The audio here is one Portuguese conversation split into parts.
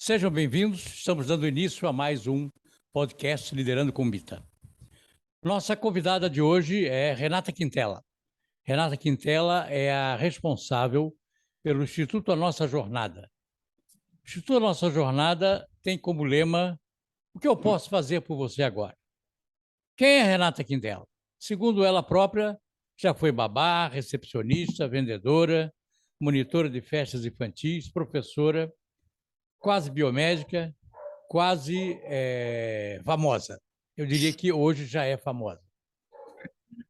Sejam bem-vindos, estamos dando início a mais um podcast Liderando com Mita. Nossa convidada de hoje é Renata Quintela. Renata Quintela é a responsável pelo Instituto A Nossa Jornada. O Instituto A Nossa Jornada tem como lema: o que eu posso fazer por você agora? Quem é Renata Quintela? Segundo ela própria, já foi babá, recepcionista, vendedora, monitora de festas infantis, professora, quase biomédica, quase famosa. Eu diria que hoje já é famosa.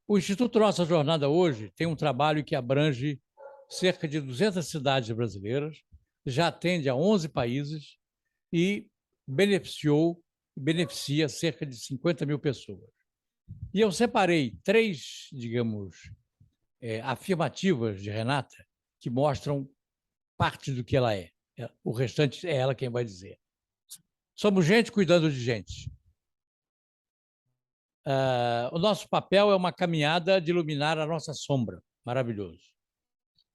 O Instituto Nossa Jornada hoje tem um trabalho que abrange cerca de 200 cidades brasileiras, já atende a 11 países e beneficia cerca de 50 mil pessoas. E eu separei três, digamos, afirmativas de Renata que mostram parte do que ela é. O restante é ela quem vai dizer. Somos gente cuidando de gente. O nosso papel é uma caminhada de iluminar a nossa sombra. Maravilhoso.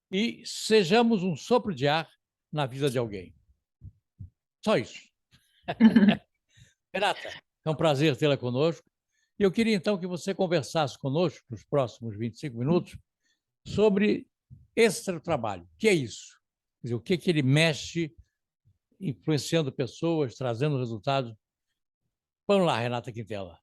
E sejamos um sopro de ar na vida de alguém. Só isso. Renata, é um prazer tê-la conosco. E eu queria, então, que você conversasse conosco nos próximos 25 minutos sobre esse trabalho. O que é isso? Quer dizer, o que ele mexe, influenciando pessoas, trazendo resultados. Vamos lá, Renata Quintela.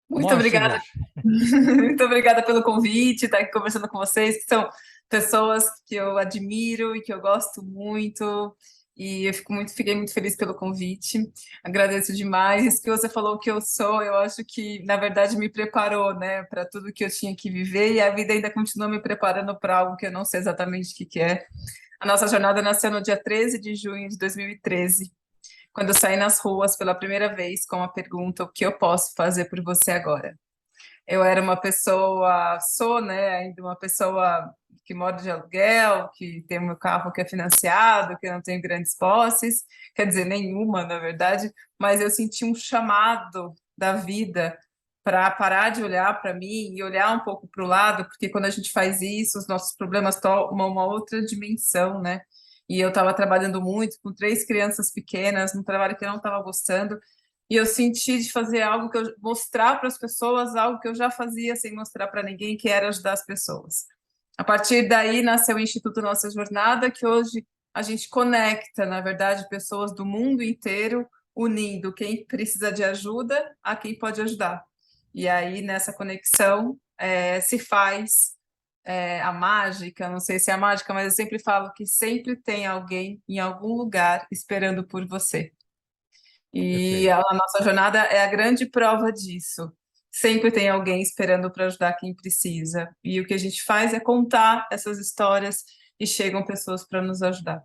Muito obrigada. Muito obrigada pelo convite, estar aqui conversando com vocês, que são pessoas que eu admiro e que eu gosto muito. E eu fiquei muito feliz pelo convite. Agradeço demais. Isso que você falou que eu sou, eu acho que, na verdade, me preparou, né, para tudo que eu tinha que viver, e a vida ainda continua me preparando para algo que eu não sei exatamente o que é. A nossa jornada nasceu no dia 13 de junho de 2013, quando eu saí nas ruas pela primeira vez com a pergunta: o que eu posso fazer por você agora? Eu era uma pessoa, sou, né, ainda uma pessoa que mora de aluguel, que tem o meu carro que é financiado, que eu não tenho grandes posses, quer dizer, nenhuma, na verdade, mas eu senti um chamado da vida para parar de olhar para mim e olhar um pouco para o lado, porque quando a gente faz isso, os nossos problemas tomam uma outra dimensão, né? E eu estava trabalhando muito com 3 crianças pequenas, num trabalho que eu não estava gostando, e eu senti de fazer algo que eu mostrar para as pessoas, algo que eu já fazia sem mostrar para ninguém, que era ajudar as pessoas. A partir daí nasceu o Instituto Nossa Jornada, que hoje a gente conecta, na verdade, pessoas do mundo inteiro, unindo quem precisa de ajuda a quem pode ajudar. E aí, nessa conexão, se faz a mágica, não sei se é a mágica, mas eu sempre falo que sempre tem alguém em algum lugar esperando por você. E a nossa jornada é a grande prova disso. Sempre tem alguém esperando para ajudar quem precisa. E o que a gente faz é contar essas histórias e chegam pessoas para nos ajudar.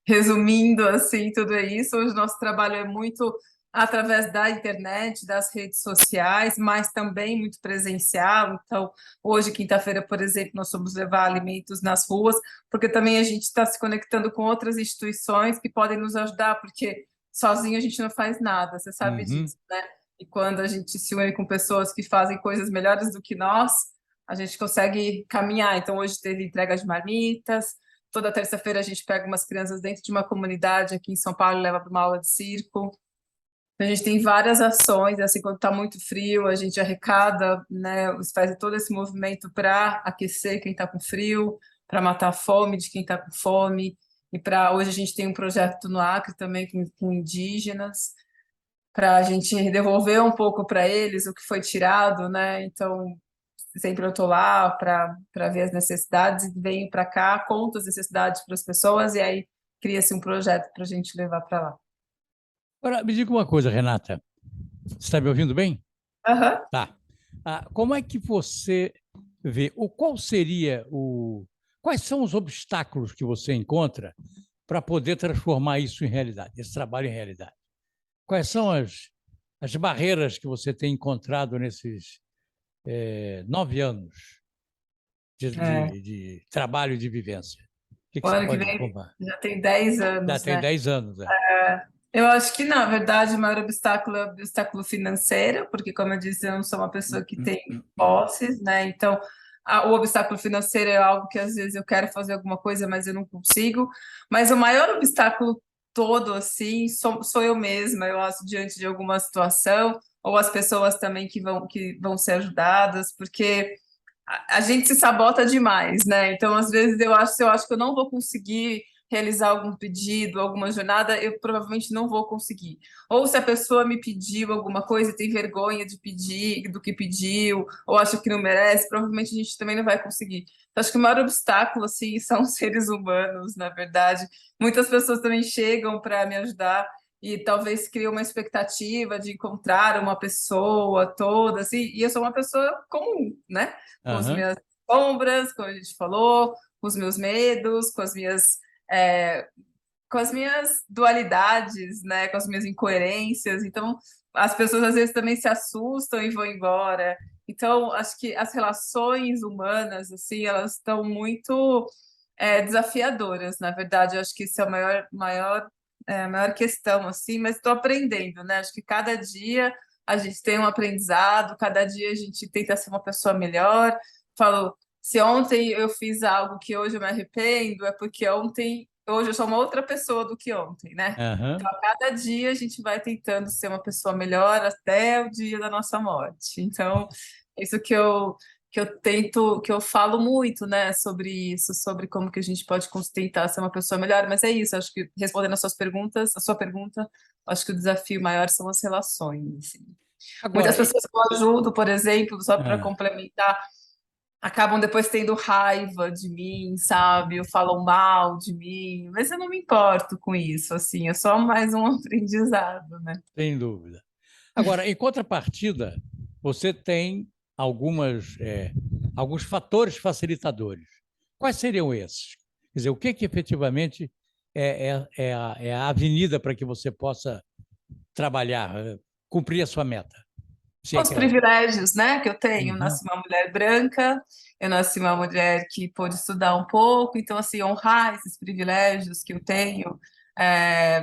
Resumindo, assim, tudo isso, hoje nosso trabalho é muito através da internet, das redes sociais, mas também muito presencial. Então, hoje, quinta-feira, por exemplo, nós vamos levar alimentos nas ruas, porque também a gente está se conectando com outras instituições que podem nos ajudar, porque sozinho a gente não faz nada, você sabe disso, né? E quando a gente se une com pessoas que fazem coisas melhores do que nós, a gente consegue caminhar. Então, hoje teve entrega de marmitas. Toda terça-feira a gente pega umas crianças dentro de uma comunidade aqui em São Paulo e leva para uma aula de circo. A gente tem várias ações, assim, quando está muito frio, a gente arrecada, né, faz todo esse movimento para aquecer quem está com frio, para matar a fome de quem está com fome. E hoje a gente tem um projeto no Acre também com indígenas, para a gente devolver um pouco para eles o que foi tirado, né? Então, sempre eu estou lá para ver as necessidades e venho para cá, conto as necessidades para as pessoas e aí cria-se um projeto para a gente levar para lá. Agora, me diga uma coisa, Renata. Você está me ouvindo bem? Uhum. Tá. Como é que você vê, ou quais são os obstáculos que você encontra para poder transformar isso em realidade, esse trabalho em realidade? Quais são as barreiras que você tem encontrado nesses 9 anos de trabalho e de vivência? O O você ano que pode vem informar? já tem 10 Já anos, tem né? 10 anos. Eu acho que, na verdade, o maior obstáculo é o obstáculo financeiro, porque, como eu disse, eu não sou uma pessoa que tem posses, né? Então, o obstáculo financeiro é algo que às vezes eu quero fazer alguma coisa, mas eu não consigo. Mas o maior obstáculo todo, assim, sou eu mesma, eu acho, diante de alguma situação, ou as pessoas também que vão ser ajudadas, porque a gente se sabota demais, né? Então, às vezes, se eu acho que eu não vou conseguir realizar algum pedido, alguma jornada, eu provavelmente não vou conseguir. Ou se a pessoa me pediu alguma coisa e tem vergonha de pedir, do que pediu, ou acha que não merece, provavelmente a gente também não vai conseguir. Então, acho que o maior obstáculo, assim, são os seres humanos, na verdade. Muitas pessoas também chegam para me ajudar e talvez criam uma expectativa de encontrar uma pessoa toda, assim, e eu sou uma pessoa comum, né? Com as Aham. minhas sombras, como a gente falou, com os meus medos, é, com as minhas dualidades, né, com as minhas incoerências. Então, as pessoas às vezes também se assustam e vão embora. Então, acho que as relações humanas, assim, elas estão muito desafiadoras, na verdade. Eu acho que isso é a maior questão, assim, mas estou aprendendo, né? Acho que cada dia a gente tem um aprendizado, cada dia a gente tenta ser uma pessoa melhor. Falo, se ontem eu fiz algo que hoje eu me arrependo, é porque hoje eu sou uma outra pessoa do que ontem, né? Aham. Então, a cada dia a gente vai tentando ser uma pessoa melhor até o dia da nossa morte. Então, isso que eu falo muito, né, sobre isso, sobre como que a gente pode tentar ser uma pessoa melhor, mas é isso, acho que respondendo a sua pergunta, acho que o desafio maior são as relações, assim. Muitas Agora, pessoas que eu ajudo, por exemplo, só para ah, complementar, acabam depois tendo raiva de mim, sabe? Ou falam mal de mim, mas eu não me importo com isso, assim, é só mais um aprendizado, né? sem dúvida. Agora, em contrapartida, você tem alguns fatores facilitadores. Quais seriam esses? Quer dizer, o que, que efetivamente é a avenida para que você possa trabalhar, cumprir a sua meta? Se é Os que ela... privilégios, né, que eu tenho. Eu Uhum. nasci uma mulher branca, eu nasci uma mulher que pôde estudar um pouco, então, assim, honrar esses privilégios que eu tenho,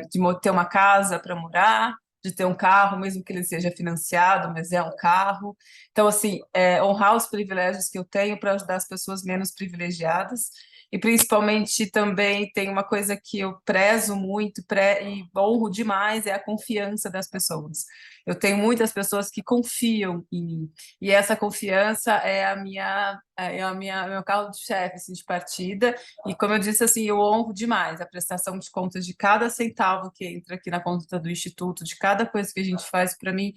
de ter uma casa para morar, de ter um carro, mesmo que ele seja financiado, mas é um carro. Então, assim, honrar os privilégios que eu tenho para ajudar as pessoas menos privilegiadas. E principalmente também tem uma coisa que eu prezo muito e honro demais, é a confiança das pessoas. Eu tenho muitas pessoas que confiam em mim, e essa confiança meu carro de chefe, assim, de partida, e como eu disse, assim, eu honro demais a prestação de contas de cada centavo que entra aqui na conta do Instituto, de cada coisa que a gente faz. Para mim,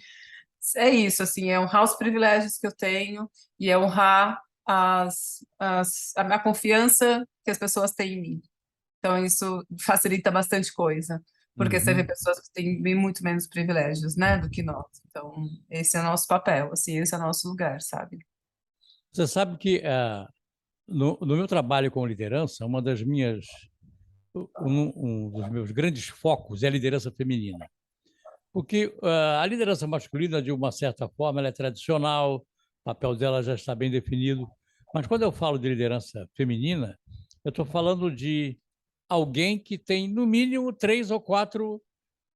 é isso, assim, é honrar os privilégios que eu tenho e é honrar a confiança que as pessoas têm em mim. Então, isso facilita bastante coisa, porque você vê Uhum. pessoas que têm bem muito menos privilégios, né, do que nós. Então, esse é o nosso papel, assim, esse é o nosso lugar, sabe? Você sabe que no meu trabalho com liderança, um dos meus grandes focos é a liderança feminina. Porque a liderança masculina, de uma certa forma, ela é tradicional, o papel dela já está bem definido. Mas quando eu falo de liderança feminina, eu estou falando de alguém que tem, no mínimo, 3 ou 4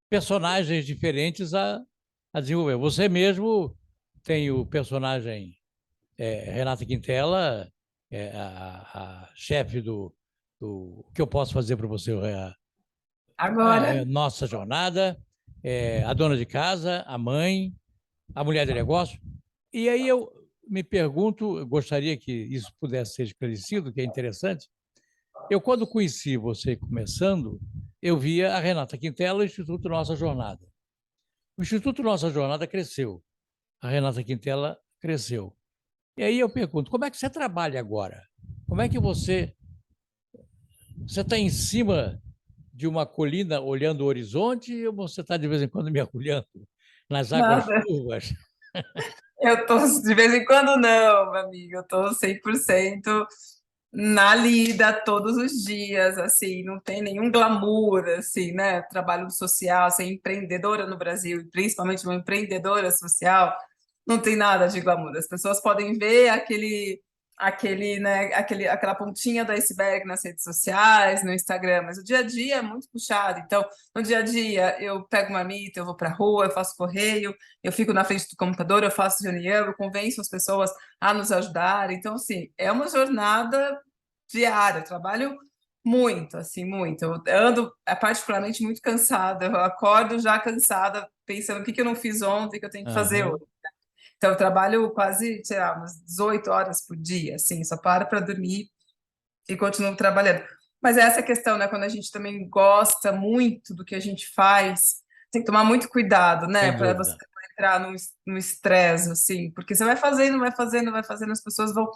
personagens diferentes a desenvolver. Você mesmo tem o personagem Renata Quintela, a chefe do que eu posso fazer para você, Agora, nossa jornada, a dona de casa, a mãe, a mulher de negócio. E aí eu me pergunto, eu gostaria que isso pudesse ser esclarecido, que é interessante. Eu, quando conheci você começando, eu via a Renata Quintela, o Instituto Nossa Jornada. O Instituto Nossa Jornada cresceu, a Renata Quintela cresceu. E aí eu pergunto, como é que você trabalha agora? Como é que você está em cima de uma colina olhando o horizonte ou você está de vez em quando mergulhando nas águas nada. turvas? Eu tô, de vez em quando não, meu amigo, eu tô 100% na lida todos os dias, assim, não tem nenhum glamour, assim, né? Trabalho social, ser empreendedora no Brasil, e principalmente uma empreendedora social, não tem nada de glamour. As pessoas podem ver aquele aquela pontinha do iceberg nas redes sociais, no Instagram, mas o dia a dia é muito puxado. Então, no dia a dia, eu pego uma marmita, eu vou para a rua, eu faço correio, eu fico na frente do computador, eu faço reunião, eu convenço as pessoas a nos ajudar. Então, assim, é uma jornada diária, eu trabalho muito, assim, muito. Eu ando particularmente muito cansada, eu acordo já cansada, pensando o que eu não fiz ontem, que eu tenho que fazer Aham. hoje. Então, eu trabalho quase, sei lá, umas 18 horas por dia, assim, só paro para dormir e continuo trabalhando. Mas é essa questão, né? Quando a gente também gosta muito do que a gente faz, tem que tomar muito cuidado, né? Sem Para você dúvida. não entrar no estresse, assim, porque você vai fazendo, vai fazendo, vai fazendo, as pessoas vão.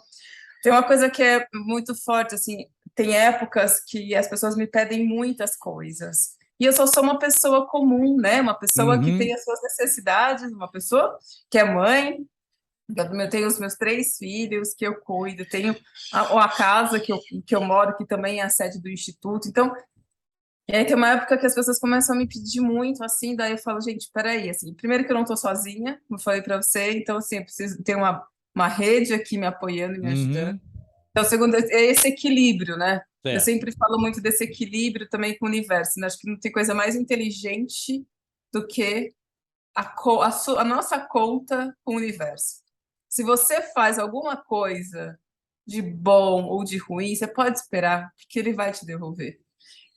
Tem uma coisa que é muito forte, assim, tem épocas que as pessoas me pedem muitas coisas. E eu só sou uma pessoa comum, né? Uma pessoa que tem Uhum. as suas necessidades, uma pessoa que é mãe, eu tenho os meus 3 filhos que eu cuido, tenho a casa que eu moro, que também é a sede do instituto. Então, e aí tem uma época que as pessoas começam a me pedir muito, assim, daí eu falo, gente, peraí, assim, primeiro que eu não estou sozinha, como eu falei para você, então, assim, eu preciso ter uma rede aqui me apoiando e me ajudando. Uhum. Então, segundo, é esse equilíbrio, né? Eu Certo. sempre falo muito desse equilíbrio também com o universo, né? Acho que não tem coisa mais inteligente do que a nossa conta com o universo. Se você faz alguma coisa de bom ou de ruim, você pode esperar, porque ele vai te devolver.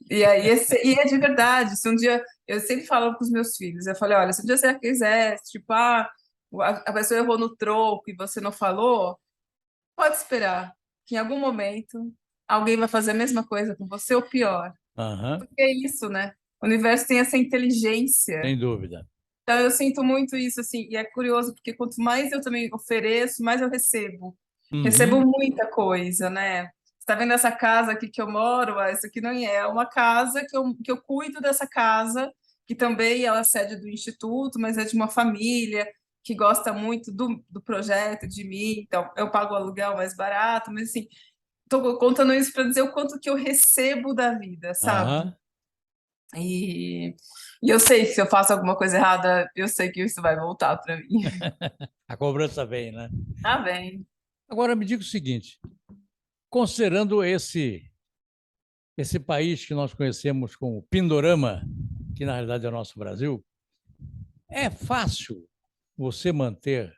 E aí, e é de verdade. Se um dia, eu sempre falo com os meus filhos, eu falei, olha, se um dia você quiser, tipo, a pessoa errou no troco e você não falou, pode esperar que em algum momento alguém vai fazer a mesma coisa com você ou pior. Aham. Porque é isso, né? O universo tem essa inteligência. Sem dúvida. Então eu sinto muito isso, assim, e é curioso, porque quanto mais eu também ofereço, mais eu recebo. Recebo Uhum. muita coisa, né? Você tá vendo essa casa aqui que eu moro? Ah, isso aqui não é uma casa que eu cuido dessa casa, que também ela é sede do instituto, mas é de uma família que gosta muito do projeto, de mim. Então, eu pago o aluguel mais barato, mas assim, estou contando isso para dizer o quanto que eu recebo da vida, sabe? Aham. E, e eu sei que se eu faço alguma coisa errada, eu sei que isso vai voltar para mim. A cobrança vem, né? Tá bem. Agora me diga o seguinte: considerando esse país que nós conhecemos como Pindorama, que na realidade é o nosso Brasil, é fácil você manter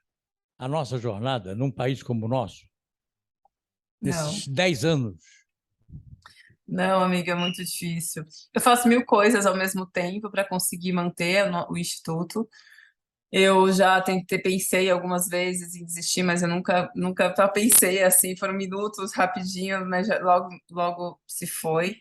a nossa jornada num país como o nosso, Não, nesses 10 anos? não, amiga, é muito difícil. Eu faço mil coisas ao mesmo tempo para conseguir manter o instituto. Eu já tentei, pensei algumas vezes em desistir, mas eu nunca só pensei assim, foram minutos rapidinho, mas logo se foi.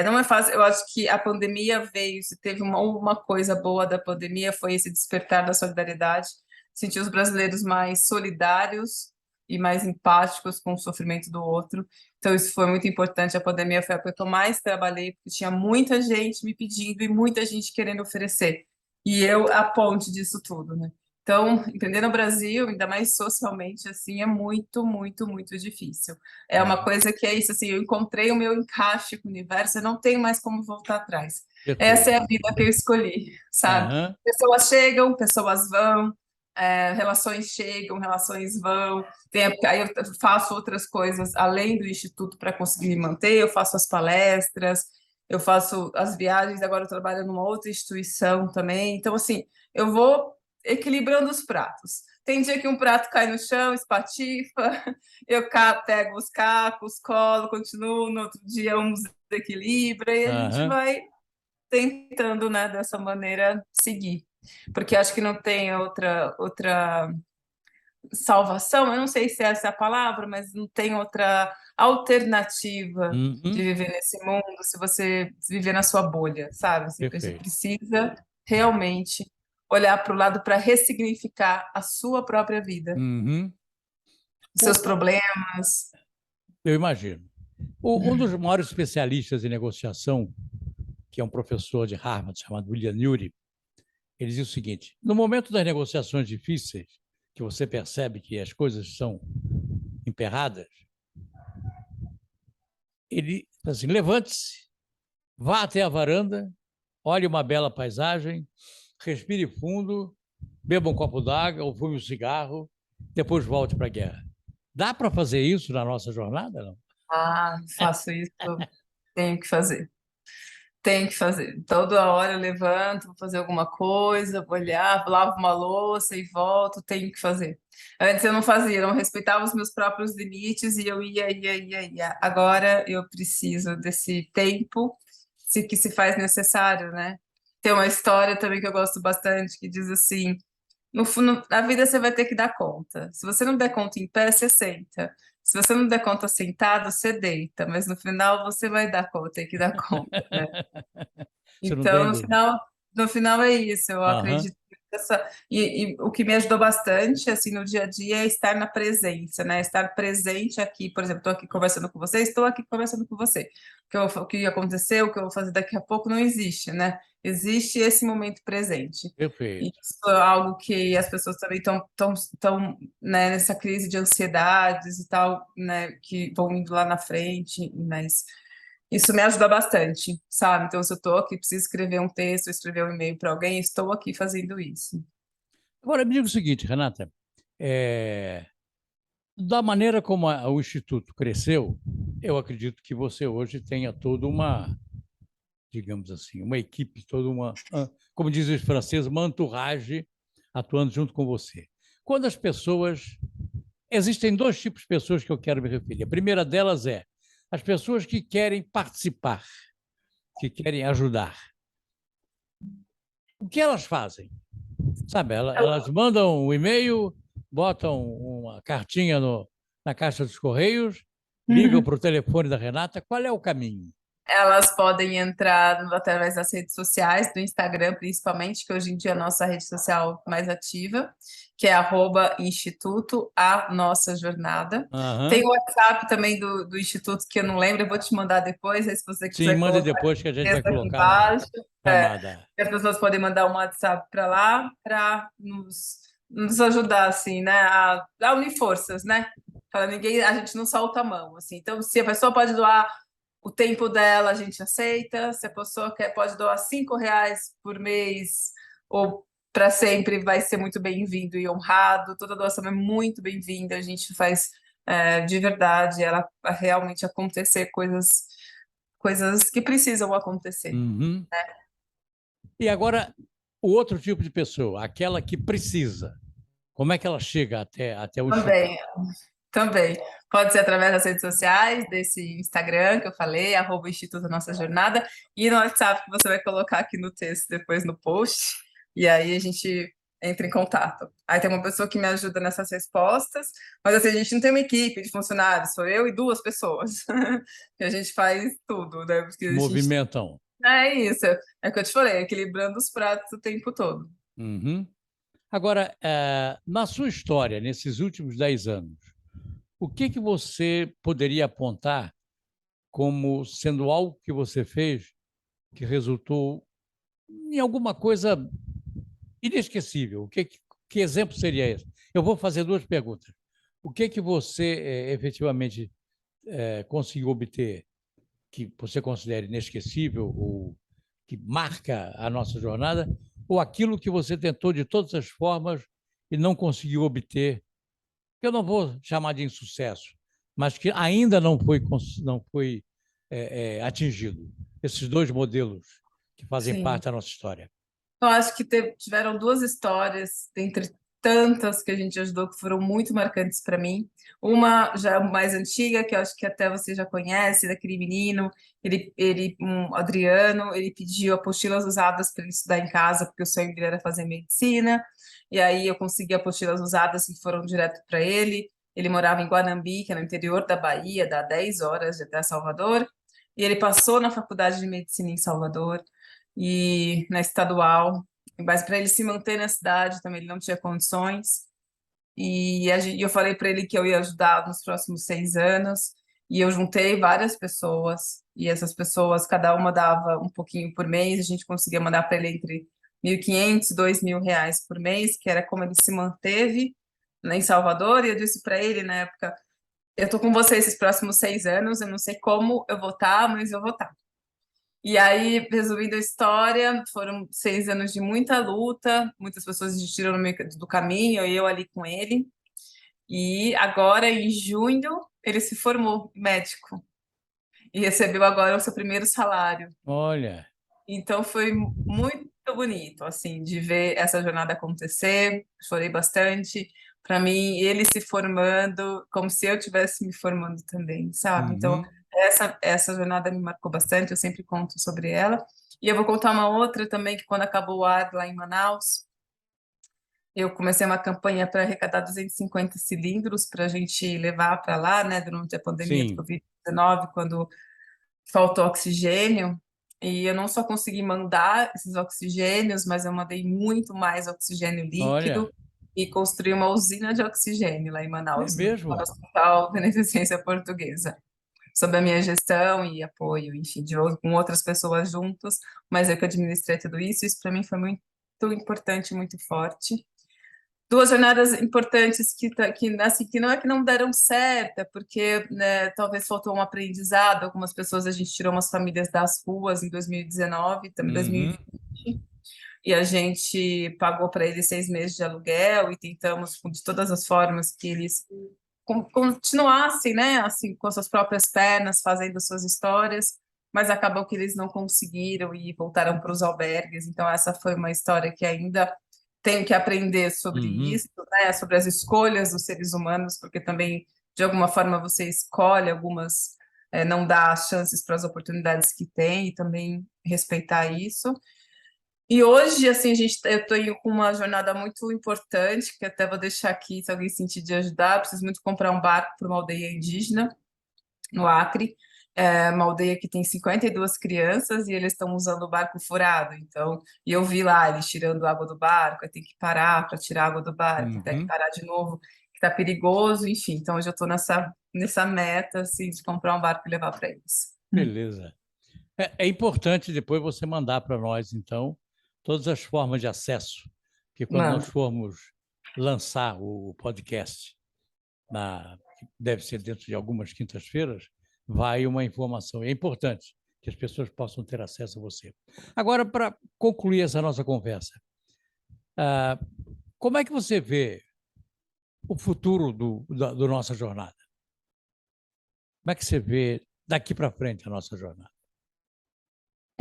Não é fácil, eu acho que a pandemia veio, se teve uma coisa boa da pandemia, foi esse despertar da solidariedade, sentir os brasileiros mais solidários e mais empáticos com o sofrimento do outro. Então, isso foi muito importante. A pandemia foi a época que eu mais trabalhei, porque tinha muita gente me pedindo e muita gente querendo oferecer. E eu a ponte disso tudo, né? Então, empreender no Brasil, ainda mais socialmente, assim, é muito, muito, muito difícil. É uma Uhum. coisa que é isso, assim, eu encontrei o meu encaixe com o universo, eu não tenho mais como voltar atrás. Essa é Perfeito. a vida que eu escolhi, sabe? Aham. Pessoas chegam, pessoas vão, relações chegam, relações vão. Aí eu faço outras coisas além do Instituto para conseguir me manter, eu faço as palestras, eu faço as viagens, agora eu trabalho numa outra instituição também. Então, assim, eu vou equilibrando os pratos. Tem dia que um prato cai no chão, espatifa, eu pego os cacos, colo, continuo, no outro dia um desequilibra, e a gente Aham. vai tentando, né, dessa maneira seguir. Porque acho que não tem outra salvação, eu não sei se essa é a palavra, mas não tem outra alternativa de Uhum. viver nesse mundo se você viver na sua bolha, sabe? Você Perfeito. precisa realmente olhar para o lado para ressignificar a sua própria vida, Uhum. os seus O- problemas. eu imagino. Um dos maiores especialistas em negociação, que é um professor de Harvard chamado William Ury, ele diz o seguinte: no momento das negociações difíceis, que você percebe que as coisas são emperradas, ele diz assim: levante-se, vá até a varanda, olhe uma bela paisagem, respire fundo, beba um copo d'água ou fume um cigarro, depois volte para a guerra. Dá para fazer isso na nossa jornada, não? Faço isso, tenho que fazer. Tem que fazer. Toda hora eu levanto, vou fazer alguma coisa, vou olhar, lavo uma louça e volto, tenho que fazer. Antes eu não fazia, eu não respeitava os meus próprios limites e eu ia. Agora eu preciso desse tempo que se faz necessário, né? Tem uma história também que eu gosto bastante que diz assim: na vida você vai ter que dar conta. Se você não der conta em pé, você senta. Se você não der conta sentado, você deita. Mas no final você vai dar conta, tem que dar conta, né? Você não tem Então, dúvida. no final é isso. Eu Aham. acredito e o que me ajudou bastante, assim, no dia a dia é estar na presença, né? Estar presente aqui. Por exemplo, estou aqui conversando com você, estou aqui conversando com você. O que aconteceu, o que eu vou fazer daqui a pouco não existe, né? Existe esse momento presente. E Perfeito. isso é algo que as pessoas também estão, né, nessa crise de ansiedades e tal, né, que vão indo lá na frente, mas isso me ajuda bastante, sabe? Então, se eu estou aqui, preciso escrever um texto, escrever um e-mail para alguém, estou aqui fazendo isso. Agora, me diga o seguinte, Renata, da maneira como o Instituto cresceu, eu acredito que você hoje tenha toda uma, digamos assim, uma equipe, toda uma, como dizem os franceses, uma entourage atuando junto com você. Quando as pessoas. Existem dois tipos de pessoas que eu quero me referir. A primeira delas é as pessoas que querem participar, que querem ajudar. O que elas fazem? Sabe, elas mandam um e-mail, botam uma cartinha na caixa dos correios, ligam para o telefone da Renata. Qual é o caminho? Elas podem entrar através das redes sociais, do Instagram principalmente, que hoje em dia é a nossa rede social mais ativa, que é @Instituto A Nossa Jornada. Tem Aham. o WhatsApp também do Instituto, que eu não lembro, eu vou te mandar depois, aí se você Sim, quiser mande colocar depois que a gente vai texto aqui colocar na embaixo. É, chamada. as pessoas podem mandar um WhatsApp para lá para nos ajudar, assim, né, a unir forças, né? Para ninguém, a gente não solta a mão, assim. Então, se a pessoa pode doar o tempo dela, a gente aceita. Se a pessoa pode doar R$ 5 por mês ou para sempre, vai ser muito bem-vindo e honrado. Toda doação é muito bem-vinda. A gente faz de verdade ela realmente acontecer coisas que precisam acontecer. Uhum. E agora, o outro tipo de pessoa, aquela que precisa. Como é que ela chega até o Instituto? Também, também. Pode ser através das redes sociais, desse Instagram que eu falei, @Instituto Nossa Jornada, e no WhatsApp que você vai colocar aqui no texto, depois no post, e aí a gente entra em contato. Aí tem uma pessoa que me ajuda nessas respostas, mas assim, a gente não tem uma equipe de funcionários, sou eu e duas pessoas, que a gente faz tudo, né? Porque a gente... Movimentam. É isso, é o que eu te falei, equilibrando os pratos o tempo todo. Uhum. Agora, na sua história, nesses últimos 10 anos, o que você poderia apontar como sendo algo que você fez que resultou em alguma coisa inesquecível? Que exemplo seria esse? Eu vou fazer duas perguntas. O que você efetivamente conseguiu obter que você considera inesquecível ou que marca a nossa jornada, ou aquilo que você tentou de todas as formas e não conseguiu obter, que eu não vou chamar de insucesso, mas que ainda não foi atingido. Esses dois modelos que fazem Sim. parte da nossa história. Eu acho que tiveram duas histórias, dentre tantas que a gente ajudou, que foram muito marcantes para mim. Uma já mais antiga, que eu acho que até você já conhece, daquele menino, Adriano, ele pediu apostilas usadas para ele estudar em casa, porque o sonho dele era fazer medicina. E aí eu consegui apostilas usadas que foram direto para ele. Ele morava em Guanambi, que é no interior da Bahia, dá 10 horas de até Salvador. E ele passou na faculdade de medicina em Salvador e na estadual, mas para ele se manter na cidade também ele não tinha condições. E eu falei para ele que eu ia ajudar nos próximos 6 anos, e eu juntei várias pessoas, e essas pessoas, cada uma dava um pouquinho por mês, a gente conseguia mandar para ele entre 1.500 e R$ 2.000 por mês, que era como ele se manteve, né, em Salvador. E eu disse para ele na época: eu tô com você esses próximos 6 anos, eu não sei como eu vou estar, mas eu vou estar. E aí, resumindo a história, foram 6 anos de muita luta, muitas pessoas desistiram no meio do caminho, e eu ali com ele. E agora, em junho, ele se formou médico e recebeu agora o seu primeiro salário. Olha, Então foi muito bonito, assim, de ver essa jornada acontecer. Chorei bastante. Para mim, ele se formando, como se eu tivesse me formando também, sabe? Então, uhum, essa jornada me marcou bastante. Eu sempre conto sobre ela. E eu vou contar uma outra também, que quando acabou o ar lá em Manaus, eu comecei uma campanha para arrecadar 250 cilindros para a gente levar para lá, né, durante a pandemia do sim, Covid-19, quando faltou oxigênio. E eu não só consegui mandar esses oxigênios, mas eu mandei muito mais oxigênio líquido olha, e construí uma usina de oxigênio lá em é Manaus, no mesmo? Hospital Beneficência Portuguesa, sob a minha gestão e apoio, enfim, com outras pessoas juntos, mas eu que administrei tudo isso. Isso para mim foi muito importante, muito forte. Duas jornadas importantes assim, que não é que não deram certo, é porque, né, talvez faltou um aprendizado. Algumas pessoas, a gente tirou umas famílias das ruas em 2019, também Uhum, 2020, e a gente pagou para eles 6 meses de aluguel e tentamos, de todas as formas, que eles continuassem, né, assim, com as suas próprias pernas, fazendo suas histórias, mas acabou que eles não conseguiram e voltaram para os albergues. Então, essa foi uma história que ainda tenho que aprender sobre uhum, isso, né, sobre as escolhas dos seres humanos, porque também, de alguma forma, você escolhe algumas, não dá as chances para as oportunidades que tem, e também respeitar isso. E hoje, assim, eu estou indo com uma jornada muito importante, que até vou deixar aqui, se alguém sentir de ajudar. Eu preciso muito comprar um barco para uma aldeia indígena, no Acre, uma aldeia que tem 52 crianças e eles estão usando o barco furado. Então, e eu vi lá eles tirando água do barco, aí tem que parar para tirar água do barco, tem que uhum, parar de novo, que está perigoso, enfim. Então, hoje eu estou nessa meta, assim, de comprar um barco e levar para eles. beleza. É importante depois você mandar para nós, então, todas as formas de acesso, que quando nós Mando. formos lançar o podcast, que deve ser dentro de algumas quintas-feiras, vai uma informação. É importante que as pessoas possam ter acesso a você. Agora, para concluir essa nossa conversa, ah, como é que você vê o futuro do nossa jornada? Como é que você vê daqui para frente a nossa jornada?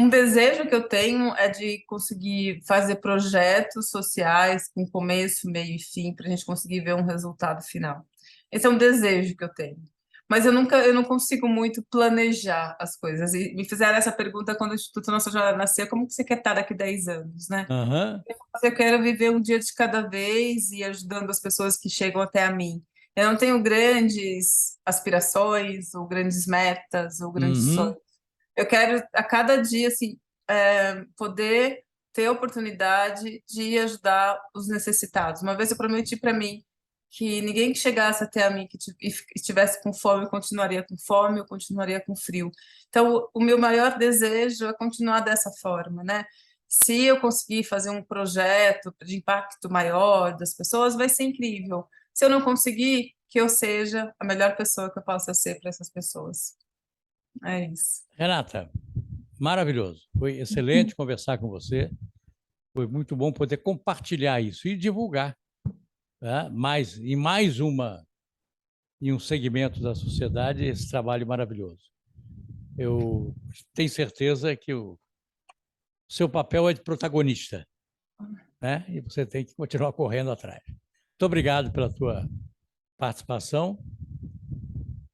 Um desejo que eu tenho é de conseguir fazer projetos sociais com começo, meio e fim, para a gente conseguir ver um resultado final. Esse é um desejo que eu tenho. Mas eu não consigo muito planejar as coisas. E me fizeram essa pergunta quando o Instituto Nossa Jornada nasceu: como que você quer estar daqui a 10 anos, né? Aham, Eu quero viver um dia de cada vez e ajudando as pessoas que chegam até a mim. Eu não tenho grandes aspirações, ou grandes metas, ou grandes uhum, sonhos. Eu quero a cada dia assim, poder ter a oportunidade de ajudar os necessitados. Uma vez eu prometi para mim que ninguém que chegasse até a mim e estivesse com fome continuaria com fome ou continuaria com frio. Então, o meu maior desejo é continuar dessa forma, né? Se eu conseguir fazer um projeto de impacto maior das pessoas, vai ser incrível. Se eu não conseguir, que eu seja a melhor pessoa que eu possa ser para essas pessoas. É isso. Renata, maravilhoso. Foi excelente conversar com você. Foi muito bom poder compartilhar isso e divulgar, né, em um segmento da sociedade esse trabalho maravilhoso. Eu tenho certeza que o seu papel é de protagonista, né? E você tem que continuar correndo atrás. Muito obrigado pela tua participação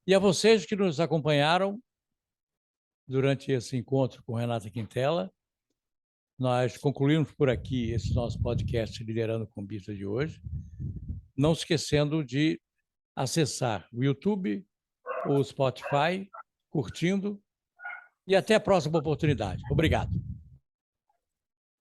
e a vocês que nos acompanharam durante esse encontro com Renata Quintela. Nós concluímos por aqui esse nosso podcast Liderando com Bita de hoje, não esquecendo de acessar o YouTube ou o Spotify, curtindo, e até a próxima oportunidade. Obrigado.